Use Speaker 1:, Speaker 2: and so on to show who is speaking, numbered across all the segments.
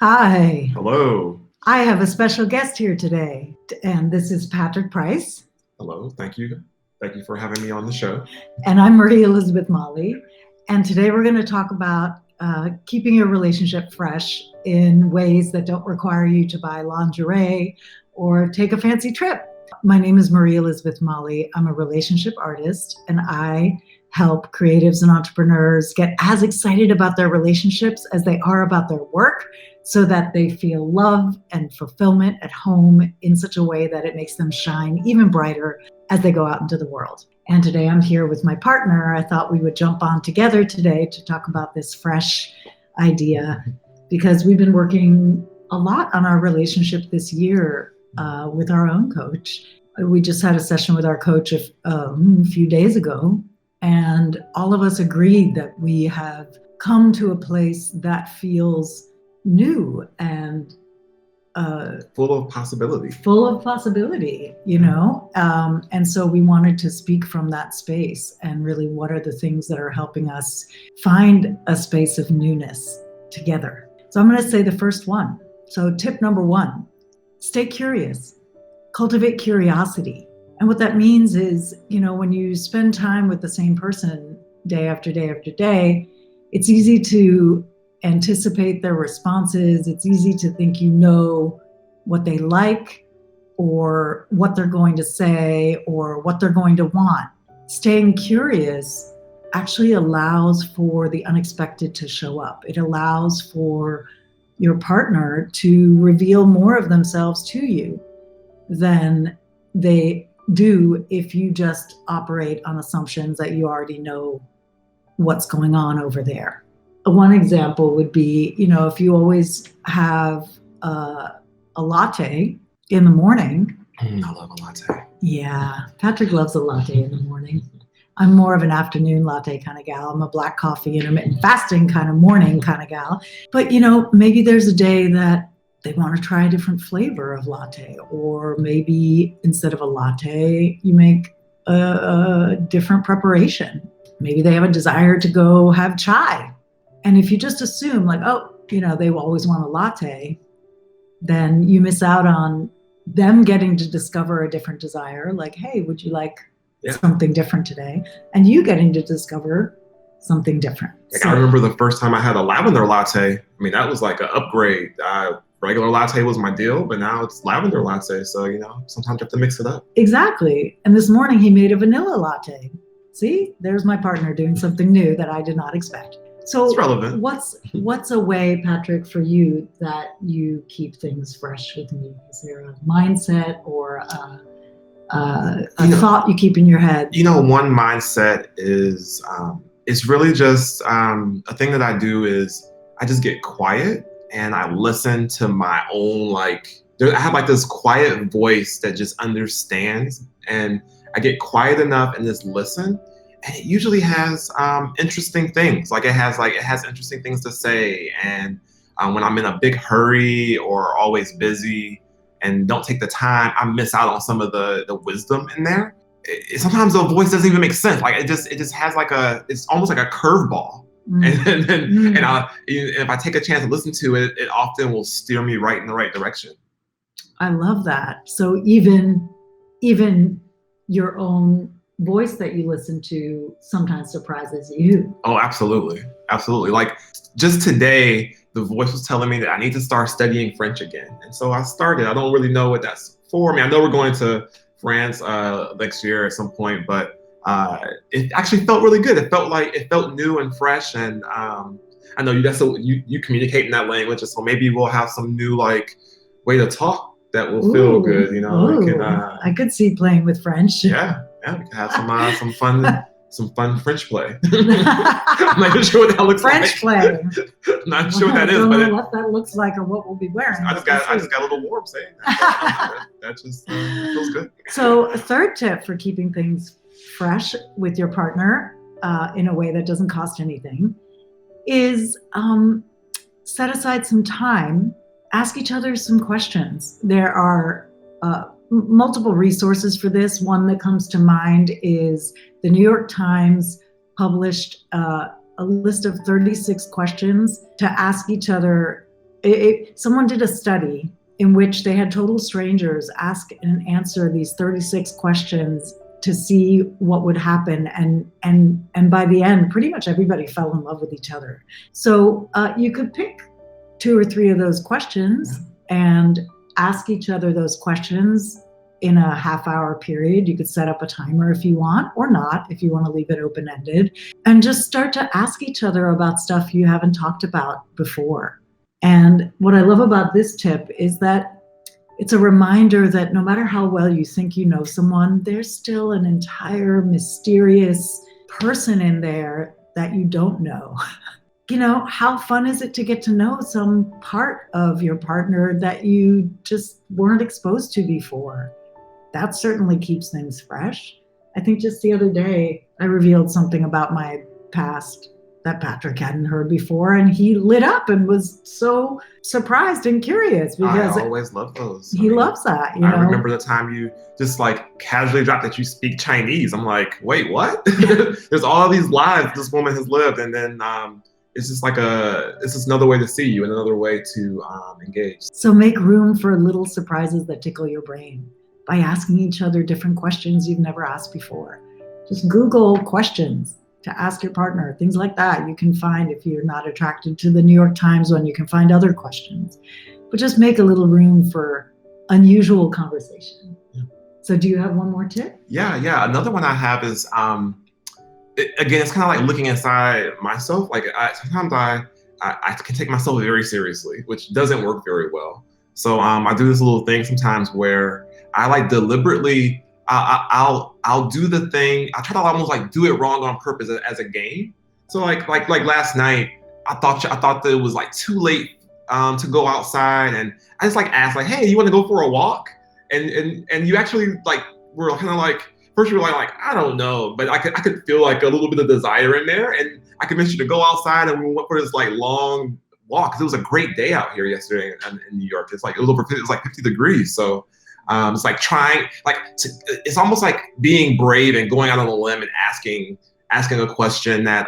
Speaker 1: Hi,
Speaker 2: Hello.
Speaker 1: I have a special guest here today, and this is Patrick Price,
Speaker 2: Hello. Thank you. Thank you for having me on the show.
Speaker 1: and I'm Marie Elizabeth Molly. And today we're going to talk about keeping your relationship fresh in ways that don't require you to buy lingerie or take a fancy trip. My name is Marie Elizabeth Molly. I'm a relationship artist, and I help creatives and entrepreneurs get as excited about their relationships as they are about their work so that they feel love and fulfillment at home in such a way that it makes them shine even brighter as they go out into the world. And today I'm here with my partner. I thought we would jump on together today to talk about this fresh idea because we've been working a lot on our relationship this year with our own coach. We just had a session with our coach a few days ago, and all of us agreed that we have come to a place that feels new and
Speaker 2: Full of possibility.
Speaker 1: And so we wanted to speak from that space and really what are the things that are helping us find a space of newness together. So I'm going to say the first one. So tip number one, stay curious, cultivate curiosity. And what that means is, when you spend time with the same person day after day after day, it's easy to anticipate their responses. It's easy to think you know what they like or what they're going to say or what they're going to want. Staying curious actually allows for the unexpected to show up. It allows for your partner to reveal more of themselves to you than they do if you just operate on assumptions that you already know what's going on over there. One example would be, if you always have a latte in the morning.
Speaker 2: I love a latte.
Speaker 1: Yeah, Patrick loves a latte in the morning. I'm more of an afternoon latte kind of gal. I'm a black coffee, intermittent fasting kind of morning kind of gal. But, maybe there's a day that they want to try a different flavor of latte, or maybe instead of a latte, you make a different preparation. Maybe they have a desire to go have chai. And if you just assume they always want a latte, then you miss out on them getting to discover a different desire. Like, hey, would you like something different today? And you getting to discover something different.
Speaker 2: I remember the first time I had a lavender latte. That was like an upgrade. Regular latte was my deal, but now it's lavender latte. So, sometimes you have to mix it up.
Speaker 1: Exactly. And this morning he made a vanilla latte. See, there's my partner doing something new that I did not expect. So
Speaker 2: it's relevant.
Speaker 1: What's a way, Patrick, for you that you keep things fresh with me? Is there a mindset or a thought you keep in your head?
Speaker 2: One mindset is it's really just a thing that I do is I just get quiet and I listen to my own, I have this quiet voice that just understands, and I get quiet enough and just listen. And it usually has interesting things. It has interesting things to say. And when I'm in a big hurry or always busy and don't take the time, I miss out on some of the wisdom in there. Sometimes the voice doesn't even make sense. It just has it's almost like a curveball. And if I take a chance to listen to it, it often will steer me right in the right direction.
Speaker 1: I love that. So even your own voice that you listen to sometimes surprises you.
Speaker 2: Oh, absolutely. Absolutely. Just today, the voice was telling me that I need to start studying French again. And so I started. I don't really know what that's for. I know we're going to France next year at some point, but it actually felt really good. It felt new and fresh. And I know you communicate in that language. And so maybe we'll have some new way to talk that will feel good.
Speaker 1: I could see playing with French.
Speaker 2: Yeah, we can have some fun French play. I'm not even sure what that looks
Speaker 1: French play.
Speaker 2: I'm not sure what that is,
Speaker 1: I don't
Speaker 2: but
Speaker 1: know what that looks like or what we'll be wearing.
Speaker 2: I just got a little warm saying that. That just feels good.
Speaker 1: So a third tip for keeping things fresh with your partner in a way that doesn't cost anything is set aside some time. Ask each other some questions. There are multiple resources for this. One that comes to mind is the New York Times published a list of 36 questions to ask each other Someone did a study in which they had total strangers ask and answer these 36 questions to see what would happen, and by the end, pretty much everybody fell in love with each other. So you could pick 2 or 3 of those questions and ask each other those questions in a half-hour period. You could set up a timer if you want, or not, if you want to leave it open-ended, and just start to ask each other about stuff you haven't talked about before. And what I love about this tip is that it's a reminder that no matter how well you think you know someone, there's still an entire mysterious person in there that you don't know. You know, how fun is it to get to know some part of your partner that you just weren't exposed to before? That certainly keeps things fresh. I think just the other day, I revealed something about my past that Patrick hadn't heard before, and he lit up and was so surprised and curious because
Speaker 2: I always love those.
Speaker 1: He loves that. You know?
Speaker 2: I remember the time you just like casually dropped that you speak Chinese. I'm like, wait, what? There's all these lives this woman has lived, and then it's just like it's just another way to see you and another way to engage.
Speaker 1: So make room for little surprises that tickle your brain by asking each other different questions you've never asked before. Just Google questions to ask your partner, things like that. You can find, if you're not attracted to the New York Times one, you can find other questions. But just make a little room for unusual conversation. Yeah. So do you have one more tip?
Speaker 2: Yeah. Another one I have is, again, it's kind of like looking inside myself. Like sometimes I can take myself very seriously, which doesn't work very well. So I do this little thing sometimes where I like deliberately, I'll do the thing. I try to almost like do it wrong on purpose as a game. So like last night, I thought that it was like too late to go outside, and I just like asked like, hey, you want to go for a walk? And you actually like were kind of like, first you were like I don't know, but I could feel like a little bit of desire in there, and I convinced you to go outside, and we went for this like long walk because it was a great day out here yesterday in New York. It was like 50 degrees, so. It's like trying, it's almost like being brave and going out on a limb and asking a question that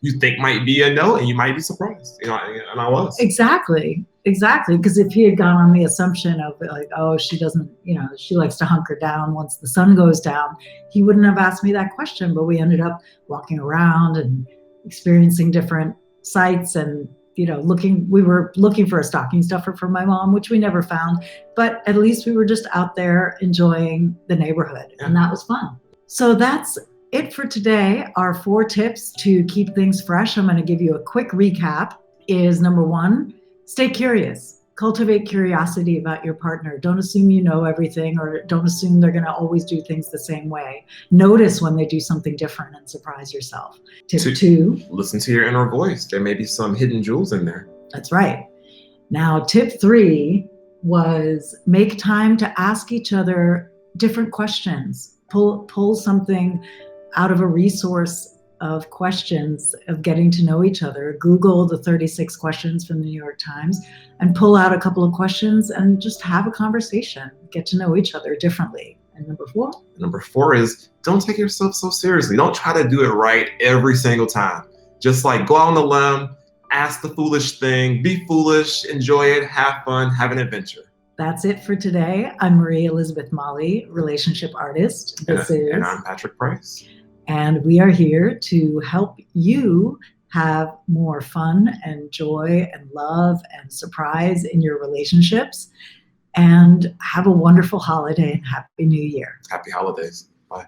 Speaker 2: you think might be a no, and you might be surprised. You know, and I was.
Speaker 1: Exactly. Because if he had gone on the assumption of like, oh, she doesn't, she likes to hunker down once the sun goes down, he wouldn't have asked me that question. But we ended up walking around and experiencing different sights and we were looking for a stocking stuffer for my mom, which we never found, but at least we were just out there enjoying the neighborhood, and that was fun. So that's it for today. Our 4 tips to keep things fresh. I'm going to give you a quick recap. Is number 1, stay curious. Cultivate curiosity about your partner. Don't assume you know everything, or don't assume they're going to always do things the same way. Notice when they do something different and surprise yourself. Tip 2,
Speaker 2: listen to your inner voice. There may be some hidden jewels in there.
Speaker 1: That's right. Now, tip 3 was make time to ask each other different questions. Pull something out of a resource of questions of getting to know each other. Google the 36 questions from the New York Times and pull out a couple of questions and just have a conversation, get to know each other differently. And number 4 is don't take yourself so seriously. Don't try to do it right every single time. Just like go out on the limb, ask the foolish thing, be foolish, enjoy it, have fun, have an adventure. That's it for today. I'm Marie Elizabeth Molly, relationship artist.
Speaker 2: And I'm Patrick Price.
Speaker 1: And we are here to help you have more fun and joy and love and surprise in your relationships. And have a wonderful holiday and Happy New Year.
Speaker 2: Happy holidays. Bye.